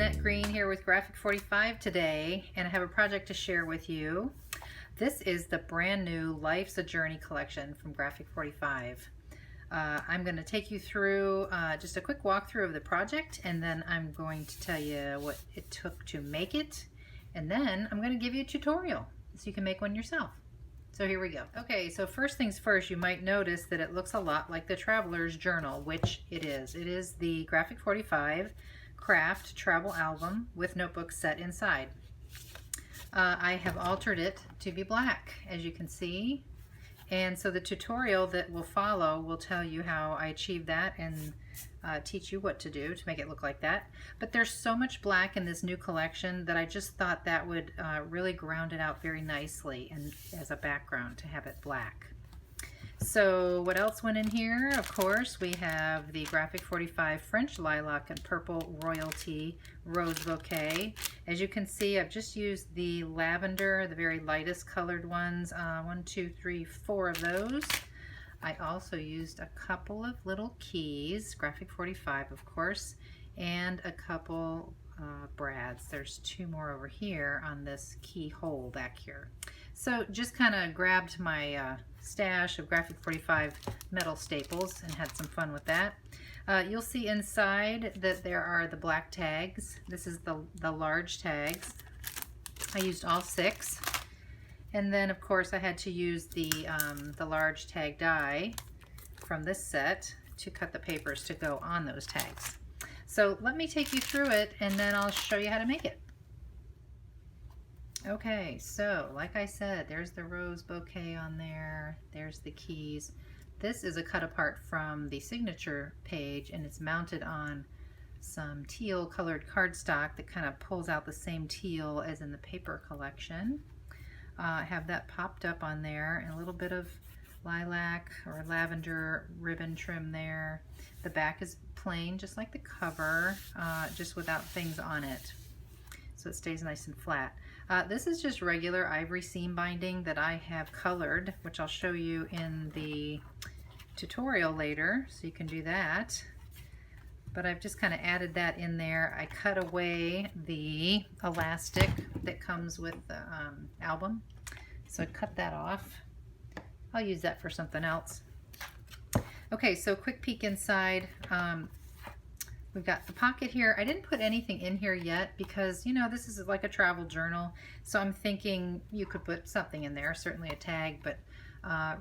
Annette Green here with Graphic 45 today, and I have a project to share with you. This is the brand new Life's a Journey collection from Graphic 45. I'm going to take you through just a quick walkthrough of the project, and then I'm going to tell you what it took to make it, and then I'm going to give you a tutorial so you can make one yourself. So here we go. Okay, so first things first, you might notice that it looks a lot like the Traveler's Journal, which it is. It is the Graphic 45 Kraft travel album with notebooks set inside. I have altered it to be black, as you can see. And so the tutorial that will follow will tell you how I achieved that and teach you what to do to make it look like that. But there's so much black in this new collection that I just thought that would really ground it out very nicely and as a background to have it black. So what else went in here? Of course, we have the Graphic 45 French Lilac and Purple Royalty Rose Bouquet. As you can see, I've just used the lavender, the very lightest colored ones. 1, 2, 3, 4 of those. I also used a couple of little keys, Graphic 45 of course, and a couple brads. There's 2 more over here on this keyhole back here. So just kind of grabbed my stash of Graphic 45 metal staples and had some fun with that. You'll see inside that there are the black tags. This is the large tags. I used all 6. And then of course I had to use the large tag die from this set to cut the papers to go on those tags. So let me take you through it and then I'll show you how to make it. Okay, so like I said, there's the rose bouquet on there, there's the keys. This is a cut apart from the signature page and it's mounted on some teal colored cardstock that kind of pulls out the same teal as in the paper collection. I have that popped up on there and a little bit of lilac or lavender ribbon trim there. The back is plain just like the cover, just without things on it, so it stays nice and flat. This is just regular ivory seam binding that I have colored, which I'll show you in the tutorial later, so you can do that. But I've just kind of added that in there. I cut away the elastic that comes with the album, so I cut that off. I'll use that for something else. Okay, so quick peek inside. We've got the pocket here. I didn't put anything in here yet because, you know, this is like a travel journal. So I'm thinking you could put something in there, certainly a tag, but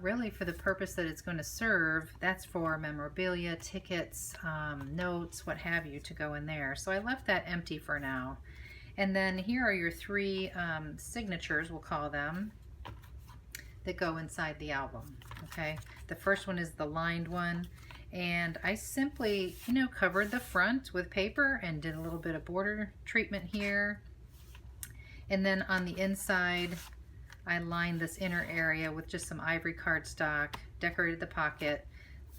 really for the purpose that it's going to serve, that's for memorabilia, tickets, notes, what have you, to go in there. So I left that empty for now. And then here are your 3 signatures, we'll call them, that go inside the album. Okay, the first one is the lined one. And I simply, you know, covered the front with paper and did a little bit of border treatment here. And then on the inside, I lined this inner area with just some ivory cardstock, decorated the pocket.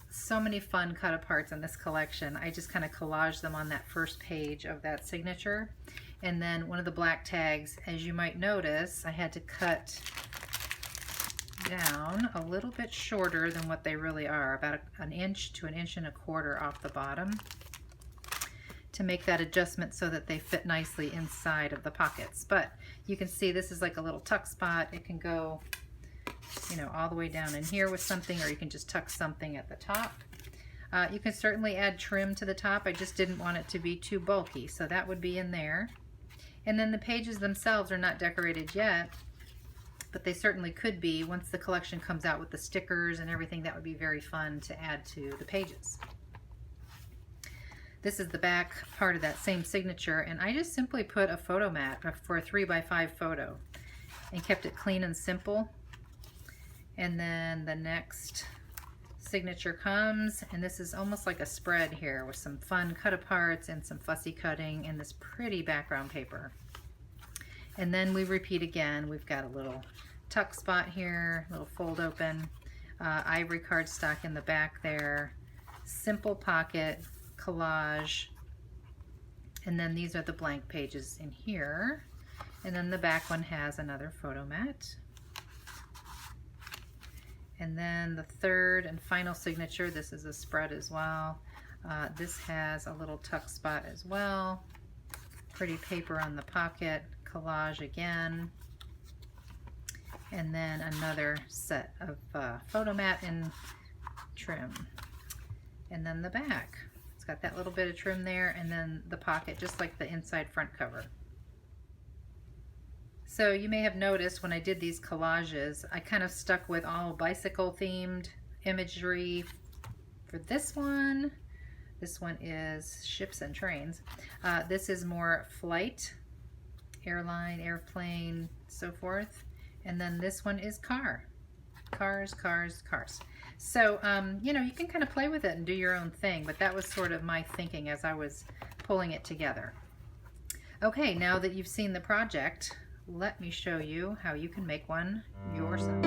So many fun cut aparts in this collection. I just kind of collaged them on that first page of that signature. And then one of the black tags, as you might notice, I had to cut down a little bit shorter than what they really are, about an inch to 1.25 inches off the bottom, to make that adjustment so that they fit nicely inside of the pockets. But you can see this is like a little tuck spot. It can go, you know, all the way down in here with something, or you can just tuck something at the top. You can certainly add trim to the top. I just didn't want it to be too bulky, so that would be in there. And then the pages themselves are not decorated yet, but they certainly could be once the collection comes out with the stickers and everything. That would be very fun to add to the pages. This is the back part of that same signature, and I just simply put a photo mat for a 3x5 photo and kept it clean and simple. And then the next signature comes, and this is almost like a spread here with some fun cut aparts and some fussy cutting in this pretty background paper. And then we repeat again. We've got a little tuck spot here, a little fold open, ivory cardstock in the back there, simple pocket, collage, and then these are the blank pages in here. And then the back one has another photo mat. And then the third and final signature, this is a spread as well. This has a little tuck spot as well. Pretty paper on the pocket, collage again. And then another set of photo mat and trim. And then the back. It's got that little bit of trim there, and then the pocket, just like the inside front cover. So you may have noticed when I did these collages, I kind of stuck with all bicycle themed imagery for this one. This one is ships and trains. This is more flight, airline, airplane, so forth. And then this one is car. Cars, cars, cars. So, you know, you can kind of play with it and do your own thing, but that was sort of my thinking as I was pulling it together. Okay, now that you've seen the project, let me show you how you can make one yourself.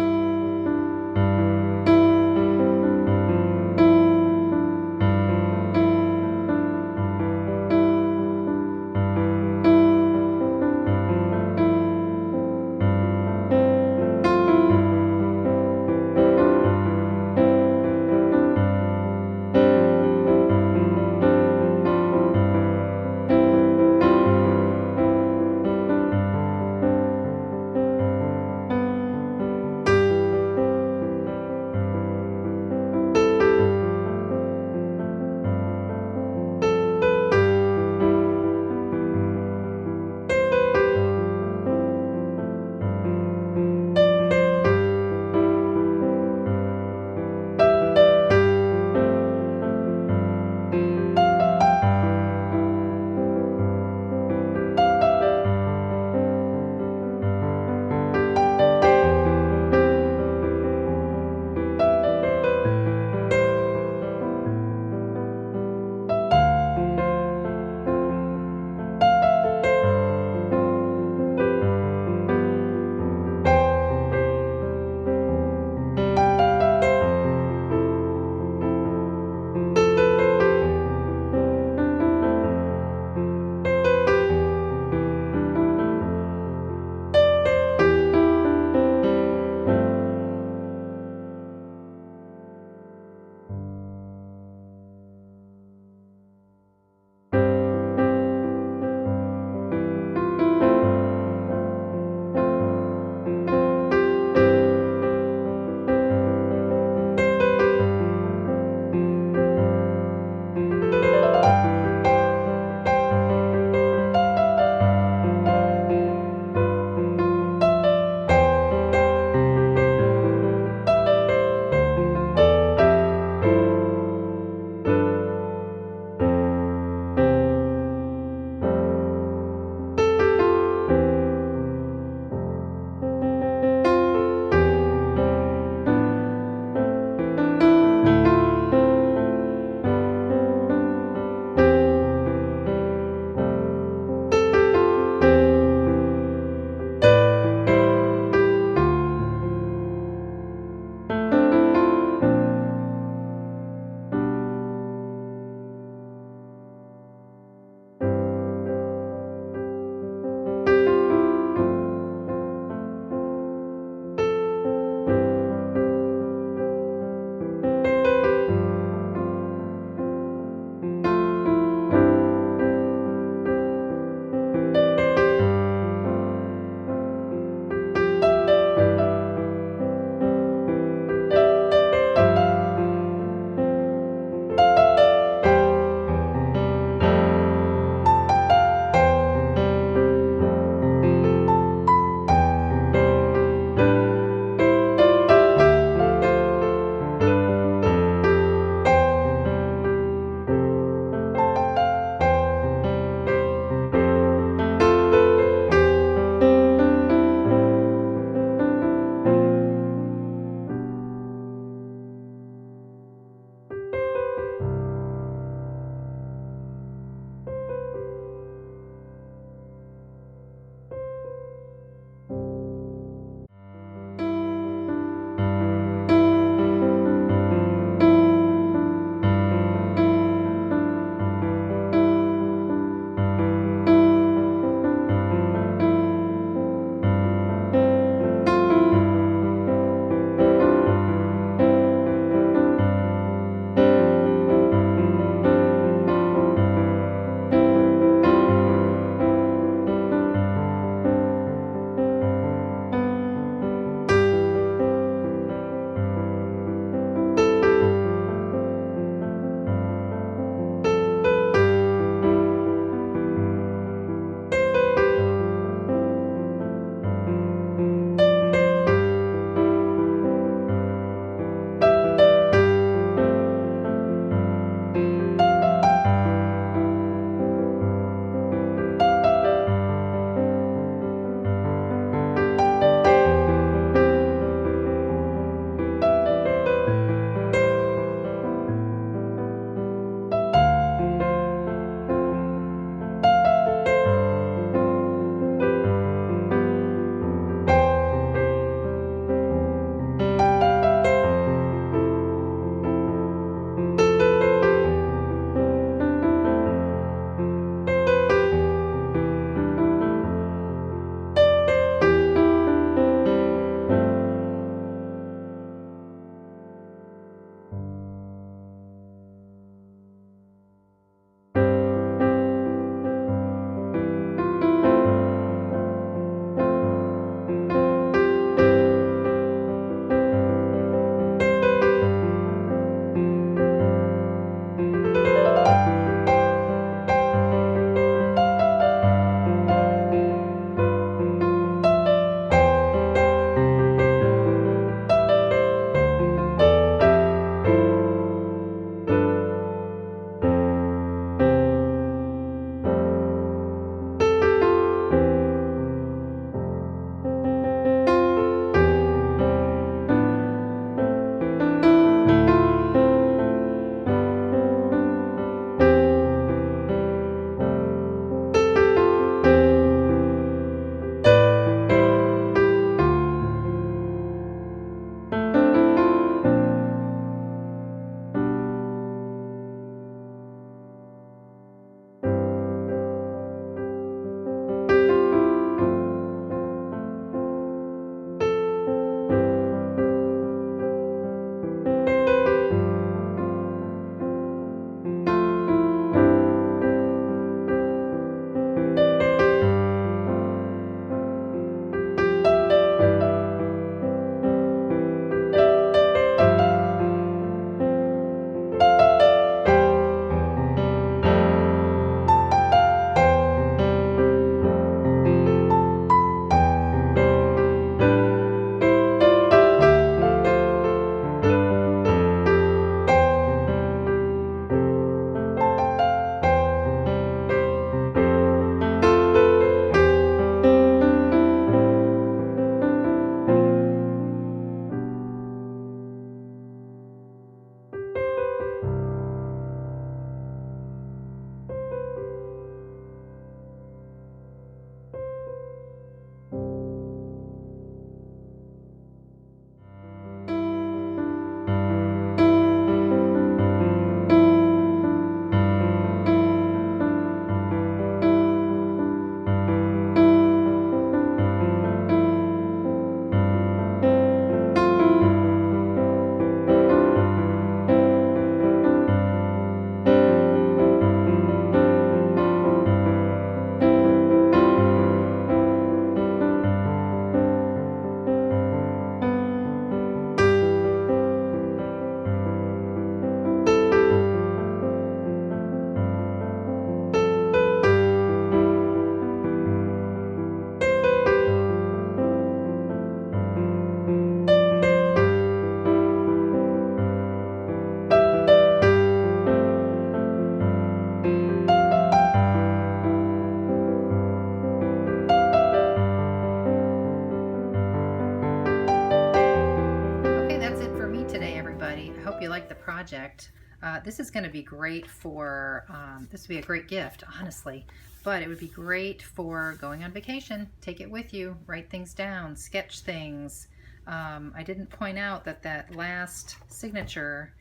This is going to be great for, this would be a great gift, honestly, but it would be great for going on vacation. Take it with you, write things down, sketch things. I didn't point out that that last signature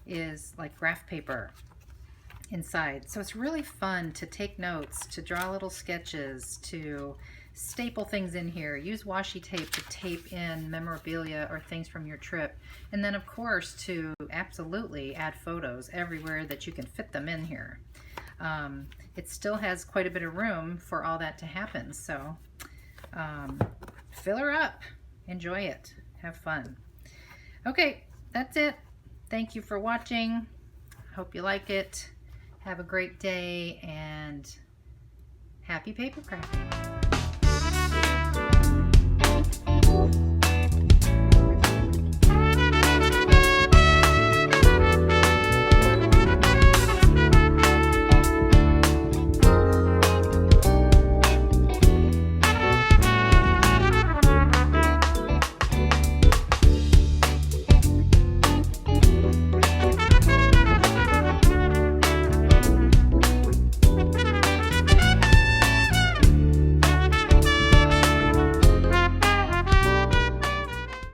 is like graph paper inside. So it's really fun to take notes, to draw little sketches, to staple things in here, use washi tape to tape in memorabilia or things from your trip, and then of course to absolutely add photos everywhere that you can fit them in here. It still has quite a bit of room for all that to happen, so fill her up, enjoy it, have fun. Okay, that's it. Thank you for watching. Hope you like it. Have a great day and happy paper crafting.